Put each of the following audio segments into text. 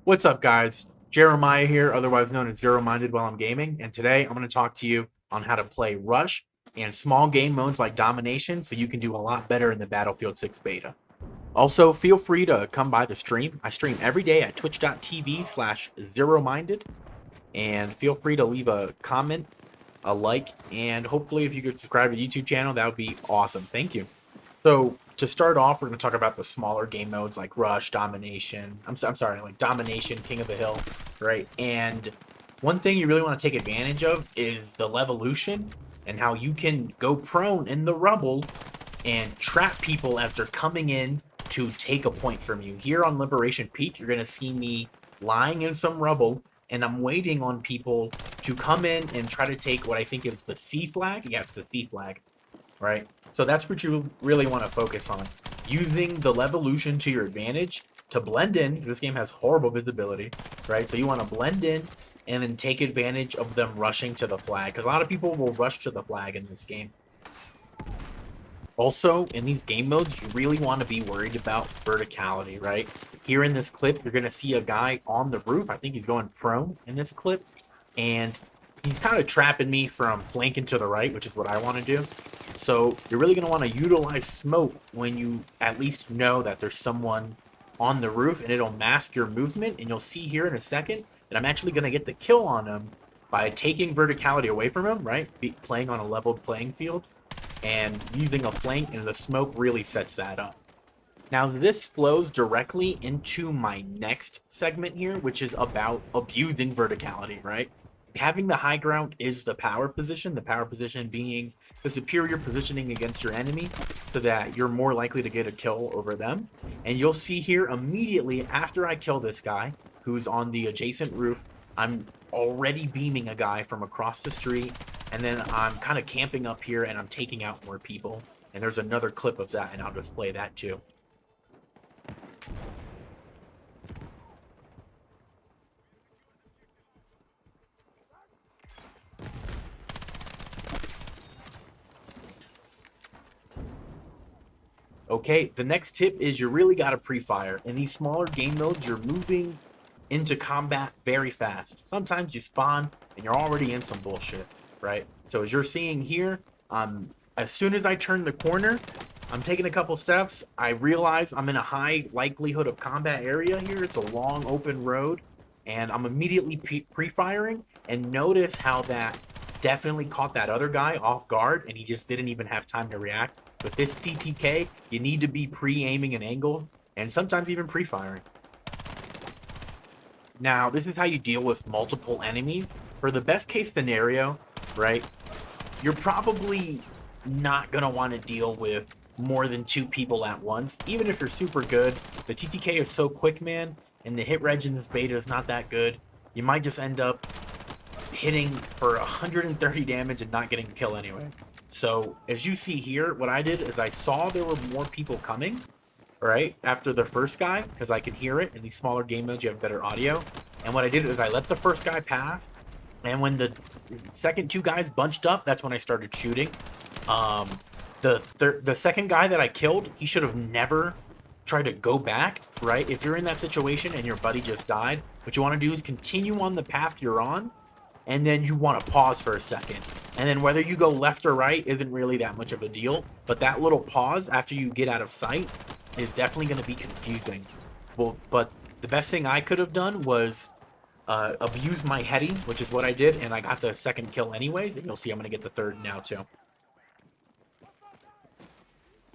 What's up, guys? Jeremiah here, otherwise known as Zero Minded while I'm gaming, and today I'm going to talk to you on how to play Rush and small game modes like Domination so you can do a lot better in the Battlefield 6 beta. Also, feel free to come by the stream. I stream every day at twitch.tv/zerominded, and feel free to leave a comment, a like, and hopefully if you could subscribe to the YouTube channel, that would be awesome. Thank you. So to start off, we're going to talk about the smaller game modes like Rush, Domination. I'm sorry, like Domination, King of the Hill, right? And one thing you really want to take advantage of is the Levolution and how you can go prone in the rubble and trap people as they're coming in to take a point from you. Here on Liberation Peak, you're going to see me lying in some rubble, and I'm waiting on people to come in and try to take what I think is the C flag. Yeah, it's the C flag, right? So that's what you really want to focus on. Using the Levolution to your advantage to blend in, because this game has horrible visibility, right? So you want to blend in and then take advantage of them rushing to the flag, because a lot of people will rush to the flag in this game. Also, in these game modes, you really want to be worried about verticality, right? Here in this clip, you're going to see a guy on the roof. I think he's going prone in this clip, and he's kind of trapping me from flanking to the right, which is what I want to do. So you're really going to want to utilize smoke when you at least know that there's someone on the roof, and it'll mask your movement. And you'll see here in a second that I'm actually going to get the kill on him by taking verticality away from him, right? Playing on a leveled playing field and using a flank, and the smoke really sets that up. Now this flows directly into my next segment here, which is about abusing verticality, right? Having the high ground is the power position being the superior positioning against your enemy so that you're more likely to get a kill over them. And you'll see here immediately after I kill this guy who's on the adjacent roof, I'm already beaming a guy from across the street, and then I'm kind of camping up here and I'm taking out more people. And there's another clip of that, and I'll display that too. Okay, the next tip is you really got to pre-fire. In these smaller game modes, you're moving into combat very fast. Sometimes you spawn and you're already in some bullshit, right? So as you're seeing here, as soon as I turn the corner, I'm taking a couple steps. I realize I'm in a high likelihood of combat area here. It's a long open road, and I'm immediately pre-firing. And notice how that definitely caught that other guy off guard, and he just didn't even have time to react. With this TTK, you need to be pre-aiming an angle and sometimes even pre-firing. Now, this is how you deal with multiple enemies. For the best case scenario, right, you're probably not going to want to deal with more than 2 people at once. Even if you're super good, the TTK is so quick, man, and the hit reg in this beta is not that good. You might just end up hitting for 130 damage and not getting a kill anyway. So as you see here, what I did is I saw there were more people coming, right, after the first guy, because I could hear it. In these smaller game modes, you have better audio. And what I did is I let the first guy pass, and when the second 2 guys bunched up, that's when I started shooting. The second guy that I killed, he should have never tried to go back, right? If you're in that situation and your buddy just died, what you want to do is continue on the path you're on, and then you want to pause for a second. And then whether you go left or right isn't really that much of a deal, but that little pause after you get out of sight is definitely going to be confusing. Well, but the best thing I could have done was abuse my heady, which is what I did, and I got the second kill anyways, and you'll see I'm going to get the third now too.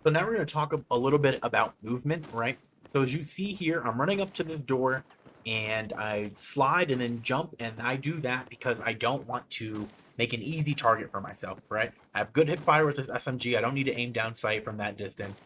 So now we're going to talk a little bit about movement, right? So as you see here, I'm running up to this door, and I slide and then jump, and I do that because I don't want to make an easy target for myself, right? I have good hip fire with this SMG. I don't need to aim down sight from that distance.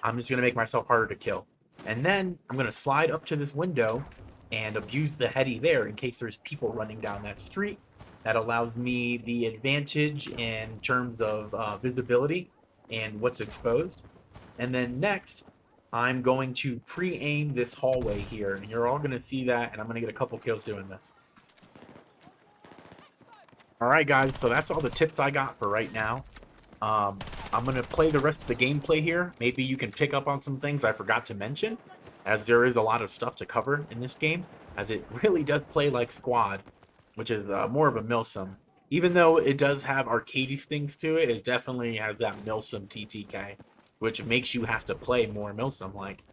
I'm just going to make myself harder to kill. And then I'm going to slide up to this window and abuse the heady there in case there's people running down that street. That allows me the advantage in terms of visibility and what's exposed. And then next, I'm going to pre-aim this hallway here, and you're all going to see that, and I'm going to get a couple kills doing this. All right, guys, so that's all the tips I got for right now. I'm going to play the rest of the gameplay here. Maybe you can pick up on some things I forgot to mention, as there is a lot of stuff to cover in this game, as it really does play like Squad, which is more of a milsim. Even though it does have arcadey things to it, it definitely has that milsim TTK, which makes you have to play more milsim-like.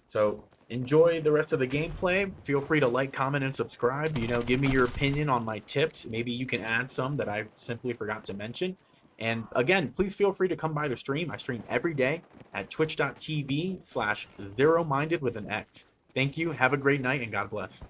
So enjoy the rest of the gameplay. Feel free to like, comment, and subscribe. You know, give me your opinion on my tips. Maybe you can add some that I simply forgot to mention. And again, please feel free to come by the stream. I stream every day at twitch.tv/zerominded with an X. Thank you. Have a great night and God bless.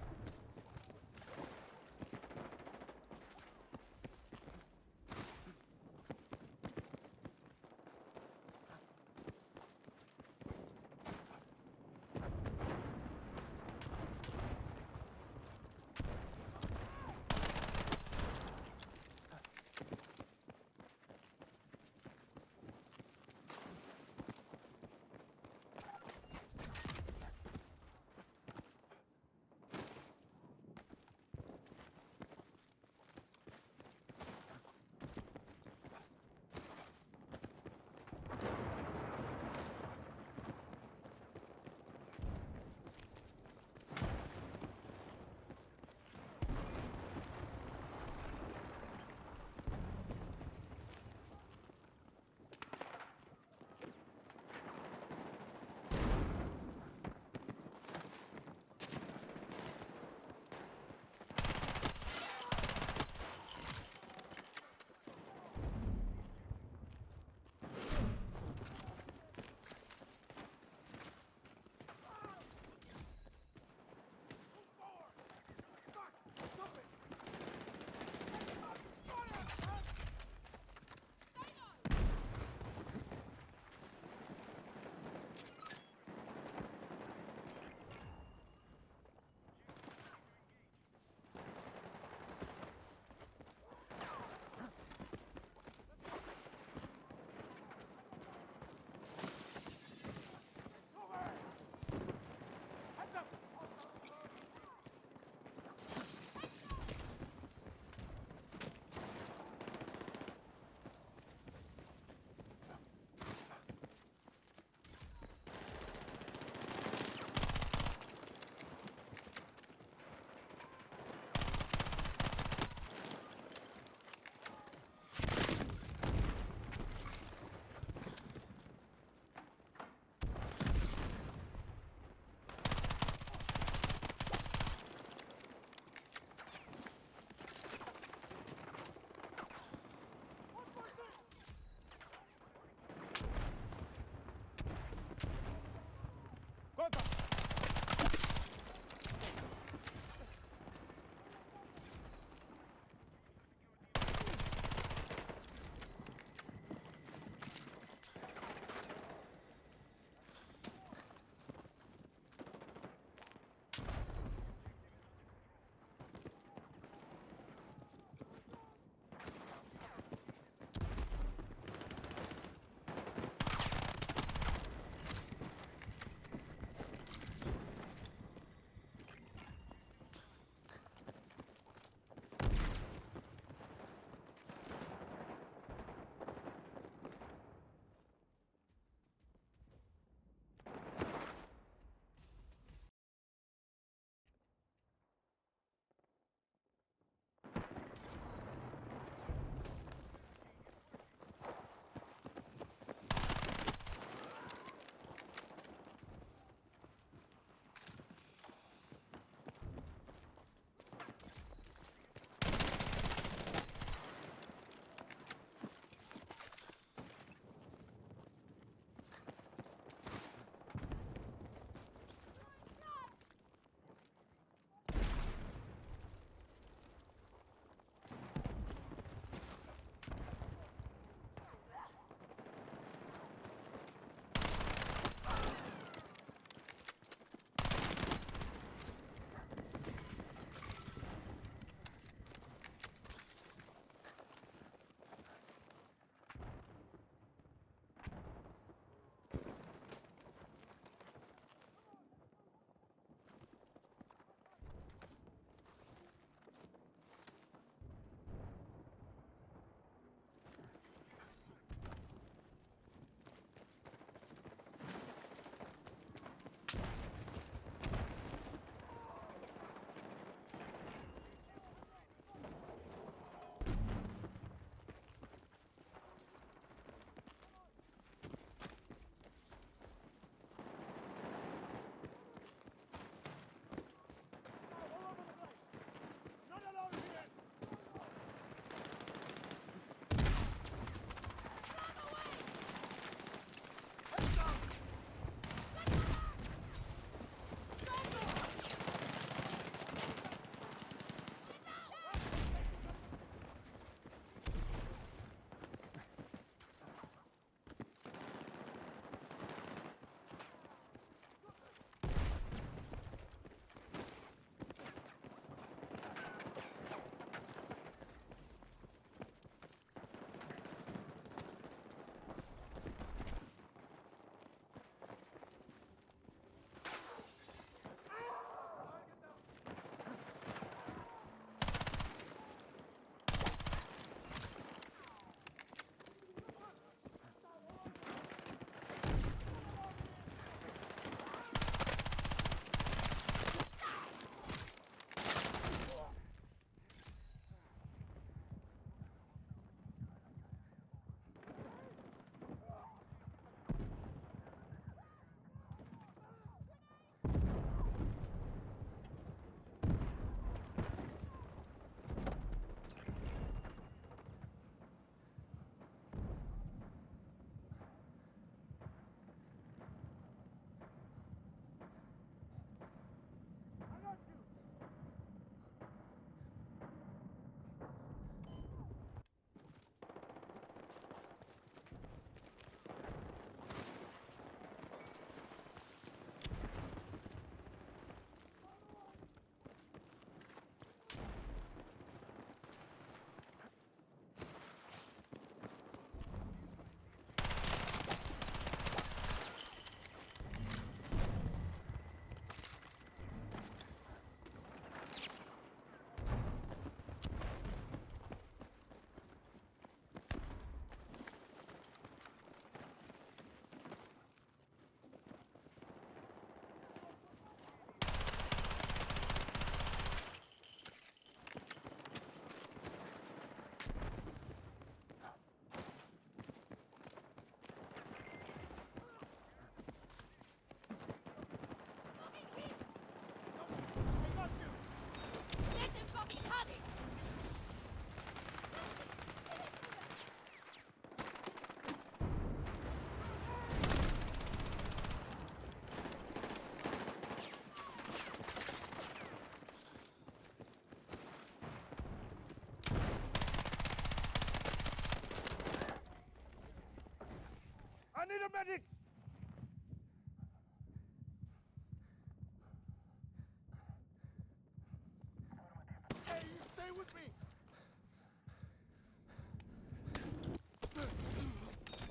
with me!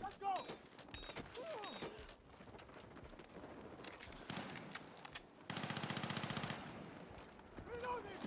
Let's go! Reloading!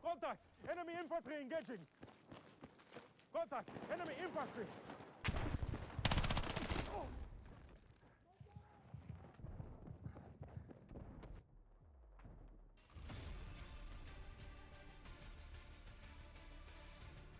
Contact! Enemy infantry engaging! Contact! Enemy infantry!